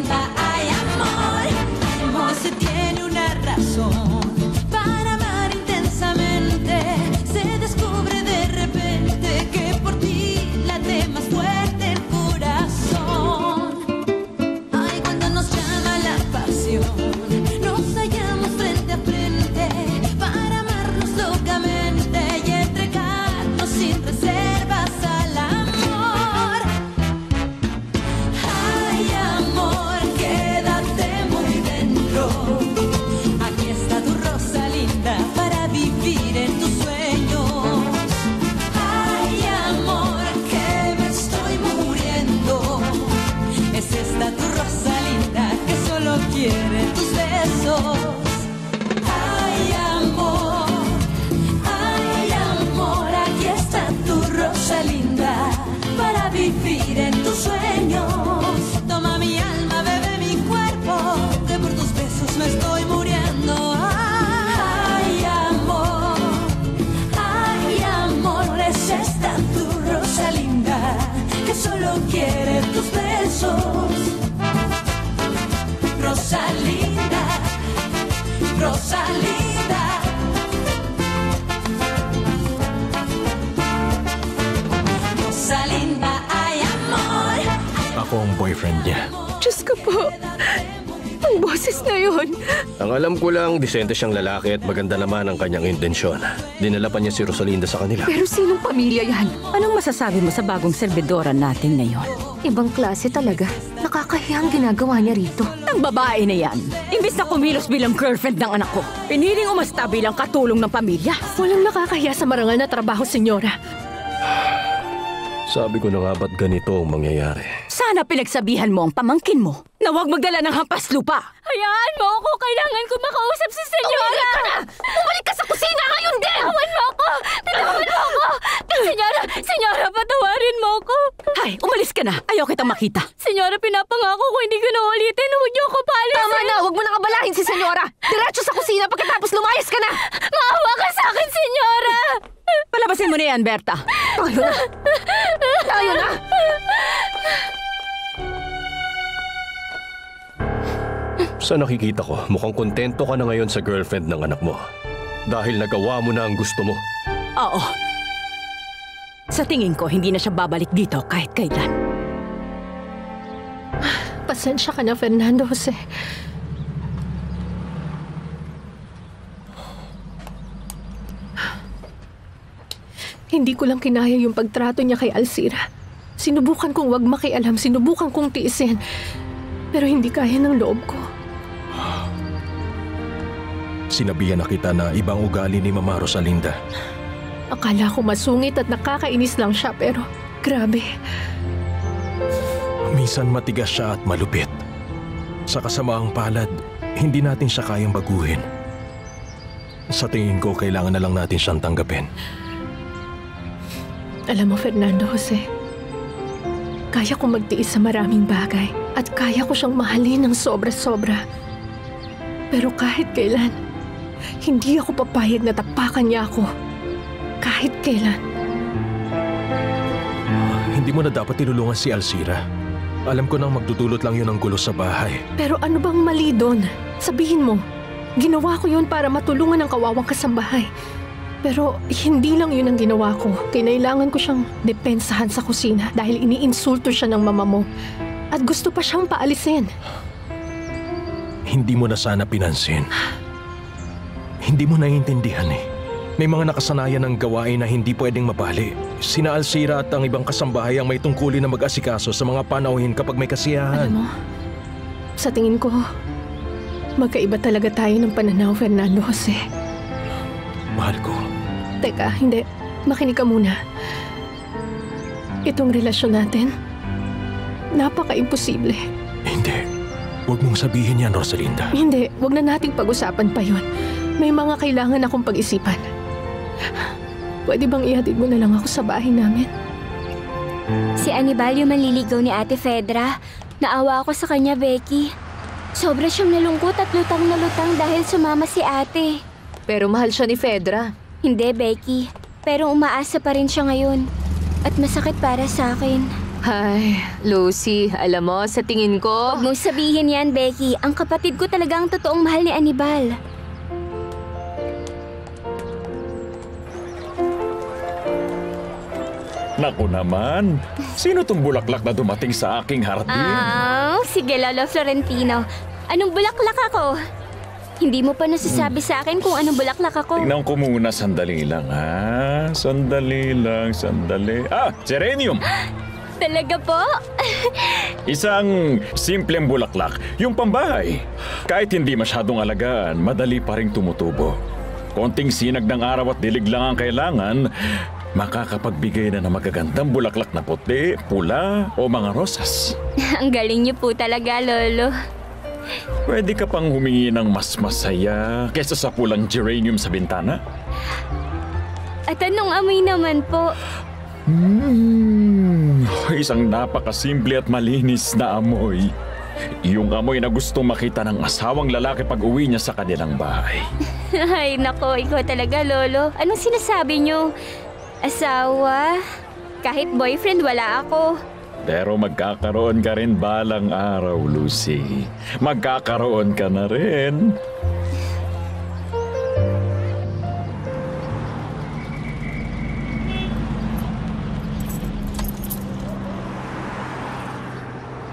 Rosalinda hay amor. No se tiene una razón para amar intensamente. Se descubre de repente que por ti late más fuerte el corazón. Ay, cuando nos llama la pasión, nos hallamos frente a frente para amarnos locamente y entregarnos sin reservas al amor. Ay, amor, quédate muy dentro. Aquí está tu Rosalinda para vivir en tus sueños. Ay, amor, que me estoy muriendo. Es esta tu Rosalinda que solo quiere tus besos. Ay, amor, aquí está tu Rosalinda para vivir en tus sueños. Toma mi alma, bebe mi cuerpo, que por tus besos me estoy muriendo. Ay, amor, es esta tu Rosalinda que solo quiere tus besos. Rosalinda, Rosalinda. Rosalinda, ay amor. Ako ang boyfriend niya. Diyos ko po. Ang boses na yun. Ang alam ko lang, disente siyang lalaki at maganda naman ang kanyang intensyon. Dinala pa niya si Rosalinda sa kanila. Pero sinong pamilya yan? Anong masasabi mo sa bagong serbidora natin ngayon? Ibang klase talaga. Nakakahiya ang ginagawa niya rito. Ang babae na yan, imbis na kumilos bilang girlfriend ng anak ko, piniling umasta bilang katulong ng pamilya. Walang nakakahiya sa marangal na trabaho, senyora. Sabi ko na nga ba't ganito ang mangyayari? Sana pinagsabihan mo ang pamangkin mo na huwag magdala ng hampas lupa. Hayaan mo ako. Kailangan ko makausap si senyora. Tumigil ka na! Bumalik ka sa kusina ngayon din! Tawan mo ako! Bitawan mo ako! Senyora, patawarin mo ako. Hay, umalis ka na. Ayaw kitang makita. Senyora, pinapangako ko hindi ko na ulitin. Huwag niyo ako palisin. Tama na! Huwag mo nang abalahin si senyora! Diretso sa kusina pagkatapos lumayas ka na! Maawa ka sa akin, senyora! Palabasin mo na yan, Berta. Tayo na! Tayo na! Sa nakikita ko, mukhang kontento ka na ngayon sa girlfriend ng anak mo. Dahil nagawa mo na ang gusto mo. Oo. Sa tingin ko, hindi na siya babalik dito kahit kailan. Pasensya ka na, Fernando Jose. Hindi ko lang kinaya yung pagtrato niya kay Alcira. Sinubukan kong wag makialam, sinubukan kong tiisin. Pero hindi kaya ng loob ko. Sinabihan na kita na ibang ugali ni Mama Rosalinda. Akala ko masungit at nakakainis lang siya, pero grabe. Minsan matigas siya at malupit. Sa kasamaang palad, hindi natin siya kayang baguhin. Sa tingin ko, kailangan na lang natin siyang tanggapin. Alam mo, Fernando Jose, kaya ko magtiis sa maraming bagay at kaya ko siyang mahalin ng sobra-sobra. Pero kahit kailan, hindi ako papayag na tapakan niya ako. Kahit kailan. Hindi mo na dapat tinulungan si Alcira. Alam ko nang magdudulot lang yun ng gulo sa bahay. Pero ano bang mali doon? Sabihin mo, ginawa ko yun para matulungan ang kawawang kasambahay. Pero hindi lang yun ang ginawa ko. Kinailangan ko siyang depensahan sa kusina dahil iniinsulto siya ng mama mo. At gusto pa siyang paalisin. Hindi mo na sana pinansin. Hindi mo naiintindihan eh. May mga nakasanayan ng gawain na hindi pwedeng mabali. Sina Alcira at ang ibang kasambahay ang may tungkulin na mag-asikaso sa mga panauhin kapag may kasiyahan. Alam mo, sa tingin ko, magkaiba talaga tayo ng pananaw, Fernando Jose. Mahal ko. Teka, hindi. Makinig ka muna. Itong relasyon natin, napaka-imposible. Hindi. Huwag mong sabihin yan, Rosalinda. Hindi, huwag na nating pag-usapan pa yun. May mga kailangan akong pag-isipan. Pwede bang ihatid mo na lang ako sa bahay namin? Si Anibal yung manliligaw ni Ate Fedra. Naawa ako sa kanya, Becky. Sobra siyang nalungkot at lutang na lutang dahil sumama si ate. Pero mahal siya ni Fedra. Hindi, Becky. Pero umaasa pa rin siya ngayon. At masakit para sa akin. Ay, Lucy, alam mo, sa tingin ko... Huwag mong sabihin yan, Becky. Ang kapatid ko talaga ang totoong mahal ni Anibal. Naku naman, sino tong bulaklak na dumating sa aking hardin? Sige, Lolo Florentino. Anong bulaklak ako? Hindi mo pa nasasabi sa akin kung anong bulaklak ako. Tingnan ko muna, sandali lang ha. Sandali lang, sandali. Geranium! Talaga po? Isang simpleng bulaklak, yung pambahay. Kahit hindi masyadong alagaan, madali pa rin tumutubo. Konting sinag ng araw at dilig lang ang kailangan, makakapagbigay na ng magagandang bulaklak na puti, pula o mga rosas. Ang galing niyo po talaga, Lolo. Pwede ka pang humingi ng mas masaya kaysa sa pulang geranium sa bintana? At anong amoy naman po? Isang napakasimple at malinis na amoy. Yung amoy na gustong makita ng asawang lalaki pag uwi niya sa kanilang bahay. Ay, nako, ikaw talaga, Lolo. Anong sinasabi niyo? Asawa? Kahit boyfriend, wala ako. Pero magkakaroon ka rin balang araw, Lucy. Magkakaroon ka na rin.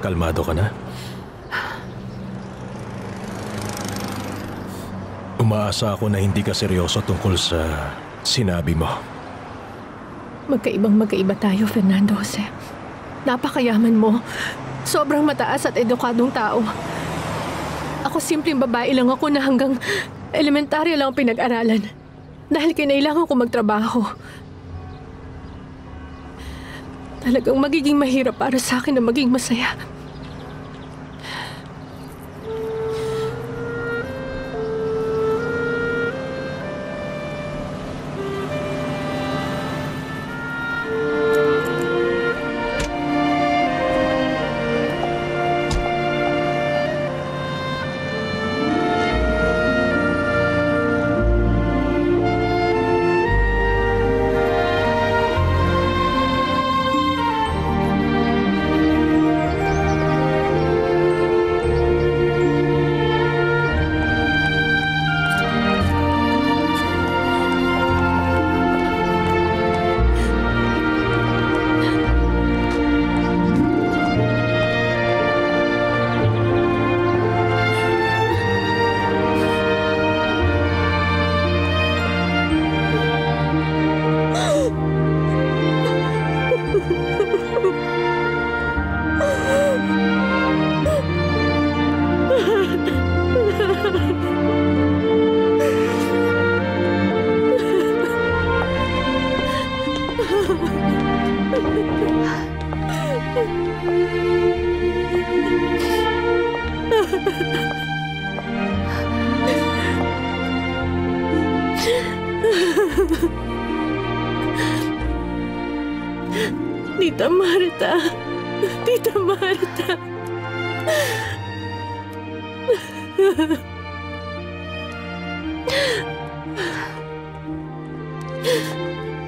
Kalmado ka na? Umaasa ako na hindi ka seryoso tungkol sa sinabi mo. Magkaibang-magkaiba tayo, Fernando Jose. Napakayaman mo. Sobrang mataas at edukadong tao. Ako simpleng babae lang ako na hanggang elementarya lang ang pinag-aralan. Dahil kinailangan ko magtrabaho. Talagang magiging mahirap para sa akin na maging masaya. Tita Marta. Tita Marta.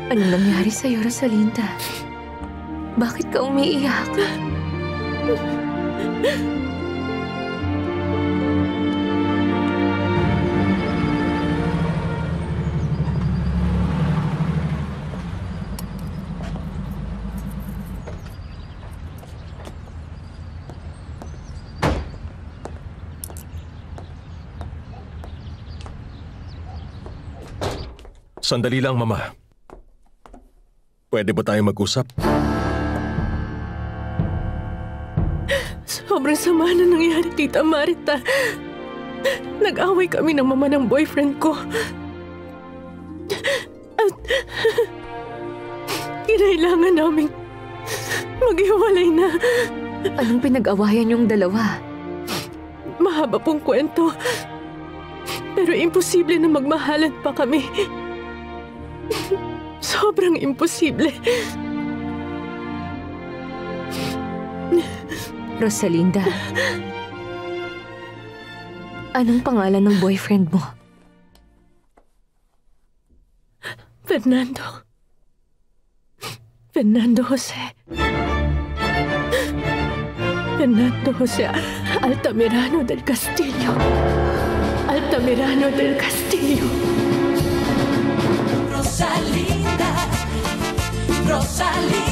Anong nangyari sa'yo, Rosalinda? Bakit ka umiiyak? Sandali lang, Mama. Pwede ba tayo mag-usap? Sobrang sama na nangyari, Tita Marta. Nag-away kami ng mama ng boyfriend ko. At kinailangan naming maghiwalay na. Anong pinag-awayan yung dalawa? Mahaba pong kwento. Pero imposible na magmahalan pa kami. Sobrang imposible. Rosalinda, anong pangalan ng boyfriend mo? Fernando. Fernando Jose. Fernando Jose Altamirano del Castillo. Altamirano del Castillo. Rosalinda, Rosalinda.